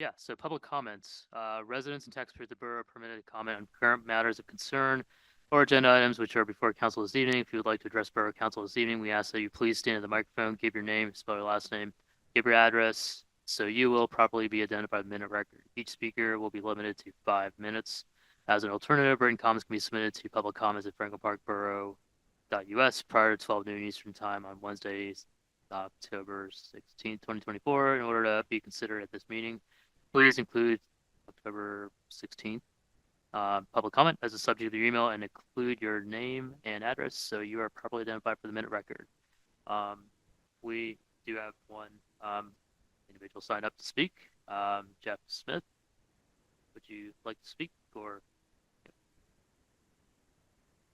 Yeah, so public comments. Residents and taxpayers of the borough are permitted to comment on current matters of concern or agenda items which are before council this evening. If you would like to address borough council this evening, we ask that you please stand at the microphone, give your name, spell your last name, give your address, so you will properly be identified in the minute record. Each speaker will be limited to 5 minutes. As an alternative, written comments can be submitted to public comments at franklinparkborough.us prior to 12 noon Eastern Time on Wednesday, October 16th, 2024, in order to be considered at this meeting. Please include October 16th public comment as a subject of your email and include your name and address so you are properly identified for the minute record. We do have one individual signed up to speak. Jeff Smith, would you like to speak or?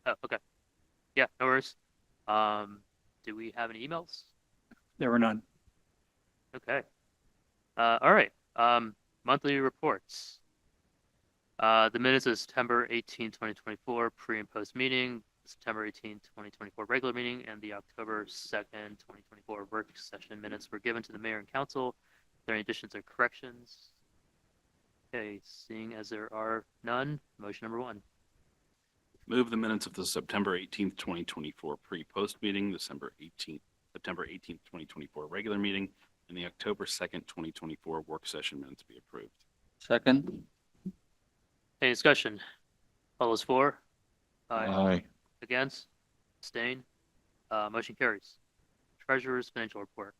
Oh, okay. Yeah, no worries. Do we have any emails? There were none. Okay. All right. Monthly reports. The minutes of September 18, 2024, pre and post meeting, September 18, 2024 regular meeting, and the October 2nd, 2024 work session minutes were given to the mayor and council. Are there any additions or corrections? Okay, seeing as there are none, motion number 1. Move the minutes of the September 18th, 2024 pre-post meeting, September 18th, 2024 regular meeting, and the October 2nd, 2024 work session minutes be approved. Second. Any discussion? All those for? Aye. Against? Abstain? Motion carries. Treasurer's financial report.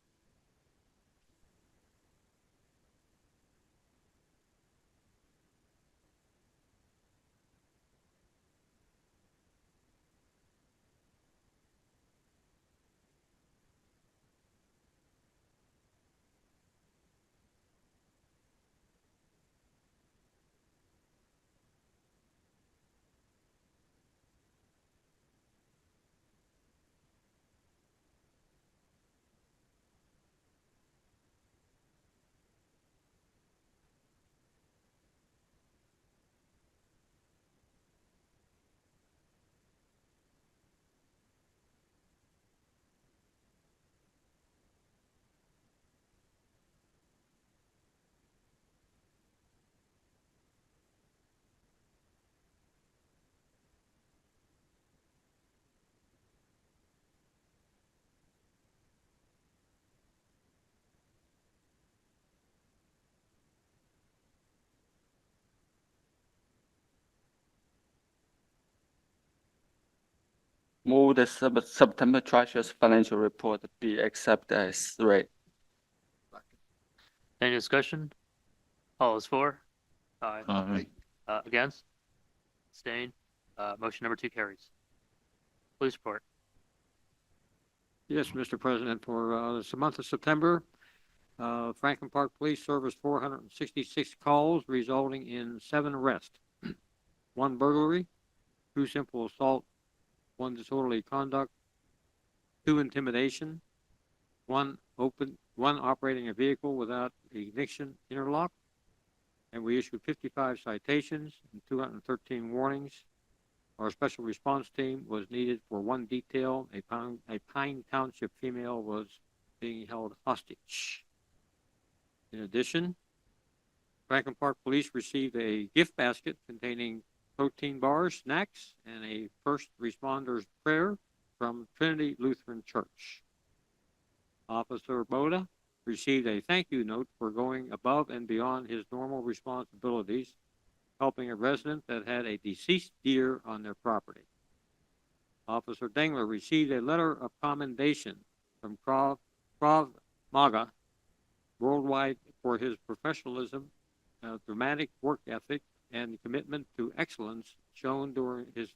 Move the September treasurer's financial report be accepted as read. Any discussion? All those for? Aye. Aye. Against? Abstain? Motion number 2 carries. Police report. Yes, Mr. President, for the month of September, Franklin Park Police serviced 466 calls, resulting in 7 arrests, 1 burglary, 2 simple assault, 1 disorderly conduct, 2 intimidation, 1 operating a vehicle without ignition interlock, and we issued 55 citations and 213 warnings. Our special response team was needed for 1 detail. A Pine Township female was being held hostage. In addition, Franklin Park Police received a gift basket containing protein bars, snacks, and a first responders prayer from Trinity Lutheran Church. Officer Boda received a thank you note for going above and beyond his normal responsibilities, helping a resident that had a deceased deer on their property. Officer Dengler received a letter of commendation from Krav Maga Worldwide for his professionalism, dramatic work ethic, and commitment to excellence shown during his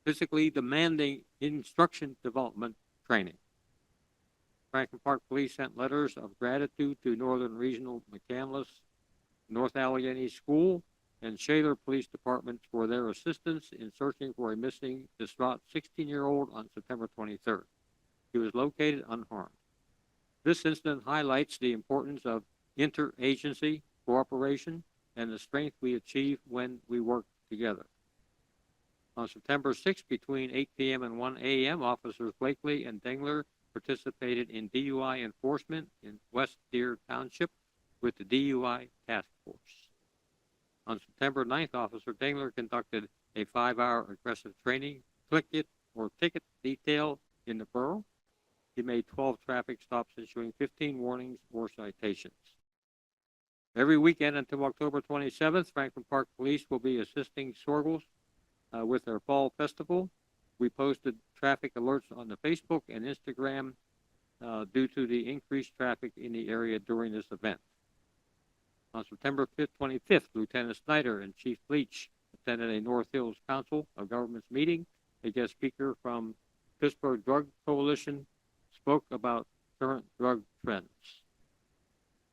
physically demanding instruction development training. Franklin Park Police sent letters of gratitude to Northern Regional McCandless, North Allegheny School, and Shaler Police Departments for their assistance in searching for a missing, distraught 16-year-old on September 23rd. He was located unharmed. This incident highlights the importance of interagency cooperation and the strength we achieve when we work together. On September 6th, between 8 p.m. and 1 a.m., Officers Blakely and Dengler participated in DUI enforcement in West Deer Township with the DUI task force. On September 9th, Officer Dingler conducted a 5-hour aggressive training, click it or ticket detail in the borough. He made 12 traffic stops, issuing 15 warnings or citations. Every weekend until October 27th, Franklin Park Police will be assisting Sorgels with their fall festival. We posted traffic alerts on the Facebook and Instagram due to the increased traffic in the area during this event. On September 25th, Lieutenant Snyder and Chief Leach attended a North Hills Council of Governments meeting. A guest speaker from Pittsburgh Drug Coalition spoke about current drug trends.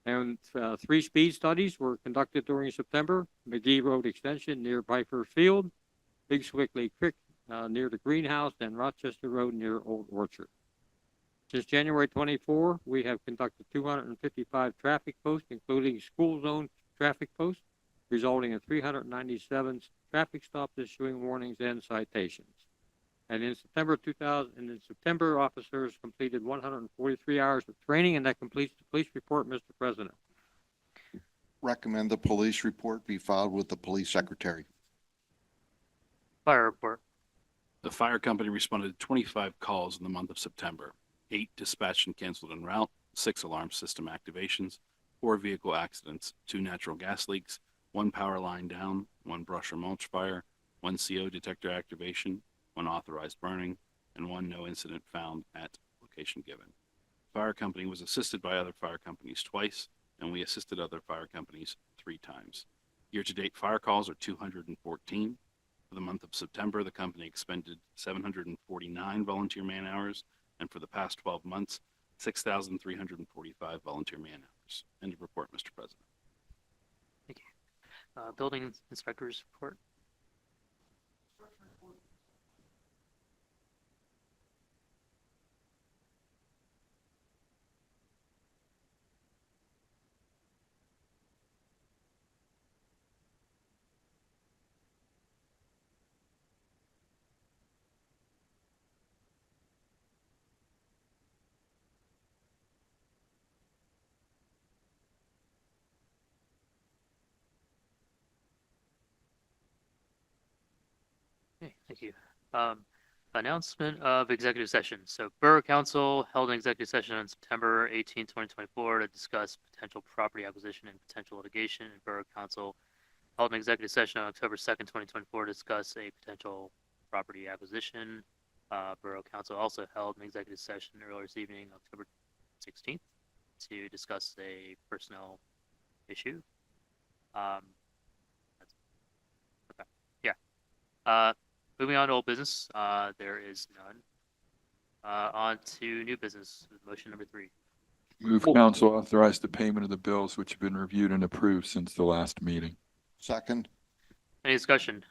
And 3 speed studies were conducted during September: McGee Road Extension near Piper Field, Big Swickley Creek near the greenhouse, and Rochester Road near Old Orchard. Since January 24, we have conducted 255 traffic posts, including school zone traffic posts, resulting in 397 traffic stops, issuing warnings and citations. And in September, officers completed 143 hours of training, and that completes the police report, Mr. President. Recommend the police report be filed with the police secretary. Fire report. The fire company responded to 25 calls in the month of September. 8 dispatched and canceled en route, 6 alarm system activations, 4 vehicle accidents, 2 natural gas leaks, 1 power line down, 1 brush or mulch fire, 1 CO detector activation, 1 authorized burning, and 1 no incident found at location given. Fire company was assisted by other fire companies twice, and we assisted other fire companies 3 times. Year-to-date fire calls are 214. For the month of September, the company expended 749 volunteer man-hours, and for the past 12 months, 6,345 volunteer man-hours. End of report, Mr. President. Thank you. Building inspector's report. Okay, thank you. Announcement of executive session. So Borough Council held an executive session on September 18, 2024 to discuss potential property acquisition and potential litigation. And Borough Council held an executive session on October 2nd, 2024 to discuss a potential property acquisition. Borough Council also held an executive session earlier this evening, October 16th, to discuss a personnel issue. Okay. Yeah. Moving on to old business, there is none. On to new business, motion number 3. Move council authorize the payment of the bills which have been reviewed and approved since the last meeting. Second. Any discussion?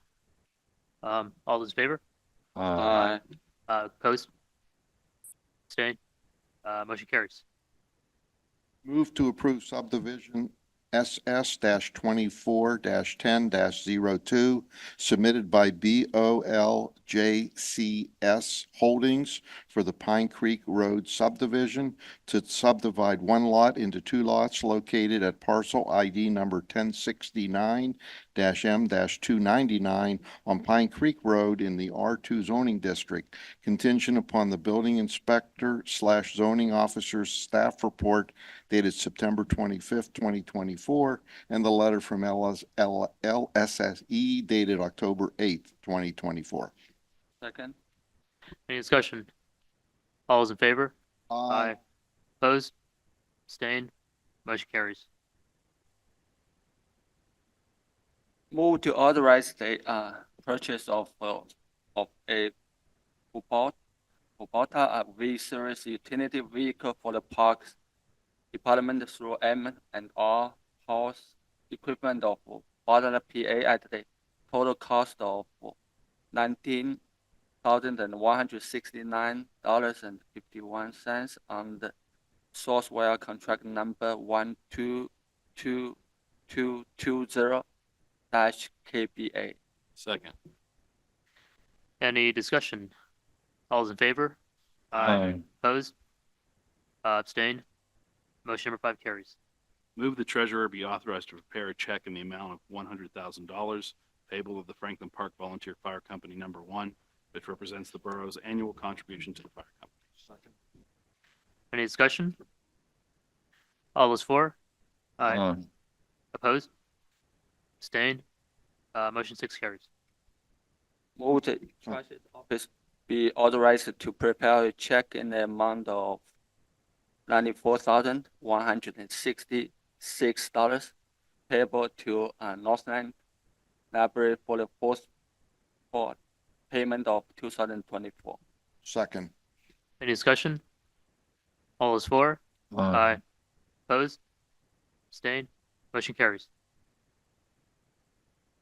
All those in favor? Opposed? Abstain? Motion carries. Move to approve subdivision SS-24-10-02 submitted by BOLJCS Holdings for the Pine Creek Road subdivision to subdivide 1 lot into 2 lots located at parcel ID number 1069-M-299 on Pine Creek Road in the R2 zoning district, contingent upon the building inspector/zoning officer's staff report dated September 25th, 2024, and the letter from LSSE dated October 8th, 2024. Second. Any discussion? All those in favor? Opposed? Abstain? Motion carries. Move to authorize the purchase of a Kubota V-Series utility vehicle for the Parks Department through M&R House equipment of Borough, PA at the total cost of $19,169.51 on the Sourcewell contract number 12220-KBA. Second. Any discussion? All those in favor? Aye. Opposed? Abstain? Motion number 5 carries. Move the treasurer be authorized to prepare a check in the amount of $100,000 payable to the Franklin Park Volunteer Fire Company Number 1, which represents the borough's annual contribution to the fire company. Any discussion? All those for? Aye. Opposed? Abstained? Motion 6 carries. Move the treasurer's office be authorized to prepare a check in the amount of $94,166 payable to Northland Library for the fourth for payment of 2024. Second. Any discussion? All those for? Aye. Opposed? Abstained? Motion carries.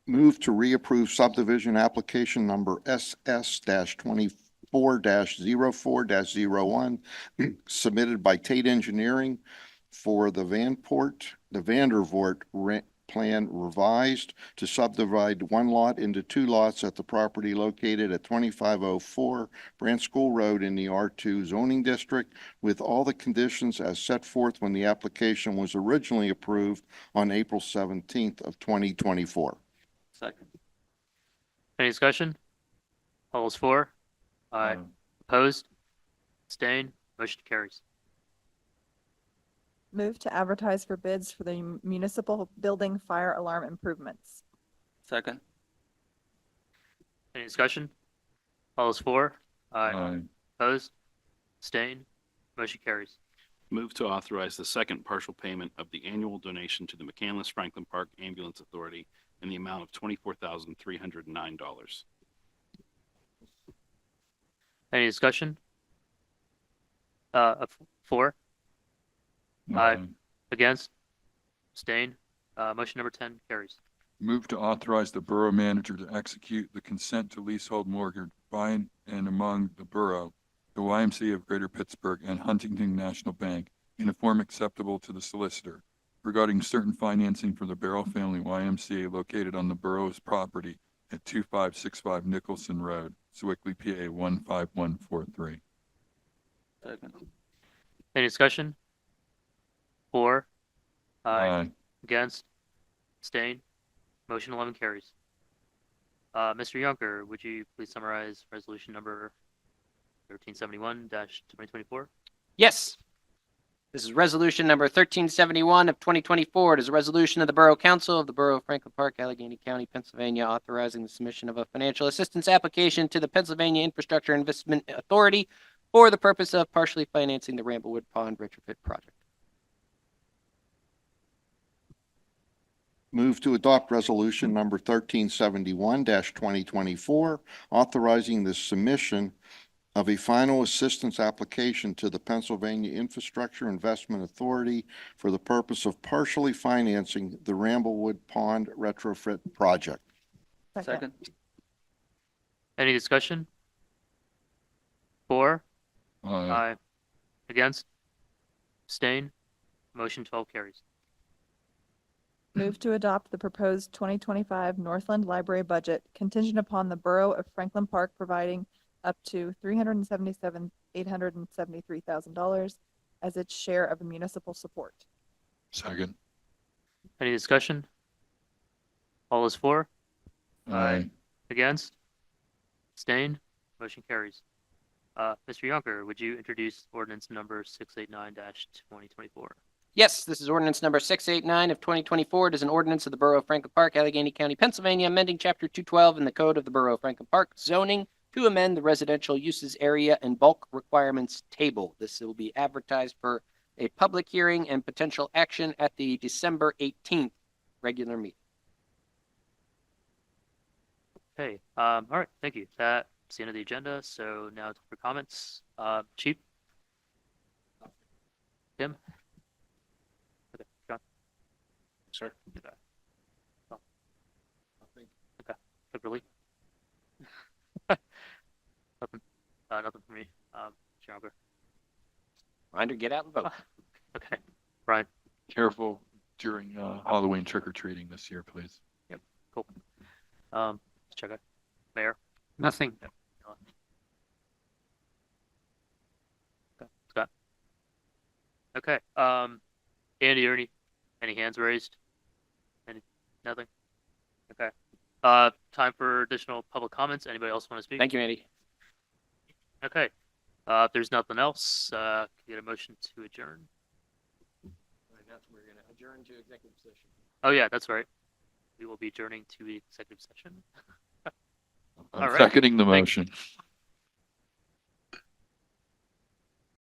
Move to reapprove subdivision application number SS-24-04-01 submitted by Tate Engineering for the Vandervoort plan revised to subdivide one lot into two lots at the property located at 2504 Branch School Road in the R2 zoning district with all the conditions as set forth when the application was originally approved on April 17th of 2024. Second. Any discussion? All those for? Aye. Opposed? Abstained? Motion carries. Move to advertise for bids for the municipal building fire alarm improvements. Second. Any discussion? All those for? Aye. Opposed? Abstained? Motion carries. Move to authorize the second partial payment of the annual donation to the McCandless Franklin Park Ambulance Authority in the amount of $24,309. Any discussion? For? Aye. Against? Abstained? Motion number 10 carries. Move to authorize the borough manager to execute the consent to leasehold mortgage by and among the borough, the YMCA of Greater Pittsburgh, and Huntington National Bank in a form acceptable to the solicitor regarding certain financing for the Barrow Family YMCA located on the borough's property at 2565 Nicholson Road, Sewickley, PA 15143. Second. Any discussion? For? Aye. Against? Abstained? Motion 11 carries. Mr. Yunker, would you please summarize resolution number 1371-2024? Yes. This is resolution number 1371 of 2024. It is a resolution of the Borough Council of the Borough of Franklin Park, Allegheny County, Pennsylvania, authorizing the submission of a financial assistance application to the Pennsylvania Infrastructure Investment Authority for the purpose of partially financing the Ramblewood Pond retrofit project. Move to adopt resolution number 1371-2024, authorizing the submission of a final assistance application to the Pennsylvania Infrastructure Investment Authority for the purpose of partially financing the Ramblewood Pond retrofit project. Second. Any discussion? For? Aye. Against? Abstain? Motion 12 carries. Move to adopt the proposed 2025 Northland Library budget contingent upon the Borough of Franklin Park providing up to $373,873,000 as its share of municipal support. Second. Any discussion? All is for? Aye. Against? Abstained? Motion carries. Mr. Yunker, would you introduce ordinance number 689-2024? Yes, this is ordinance number 689 of 2024. It is an ordinance of the Borough of Franklin Park, Allegheny County, Pennsylvania, amending Chapter 212 in the Code of the Borough of Franklin Park, zoning to amend the residential uses area and bulk requirements table. This will be advertised for a public hearing and potential action at the December 18th regular meeting. Okay, all right, thank you. That's the end of the agenda, so now for comments. Chief? Tim? Okay, John? Sir? Okay. Oh. Okay, Kimberly? Nothing for me. Mr. Yunker? Reminder, get out and vote. Okay, Brian? Careful during Halloween trick-or-treating this year, please. Cool. Let's check out. Mayor? Nothing. Okay, Scott? Okay, Andy, or any Any hands raised? Nothing? Okay. Time for additional public comments. Anybody else want to speak? Thank you, Andy. Okay. If there's nothing else, can I get a motion to adjourn? We're going to adjourn to executive session. Oh, yeah, that's right. We will be adjourning to the executive session. All I'm right. seconding the Thank- motion.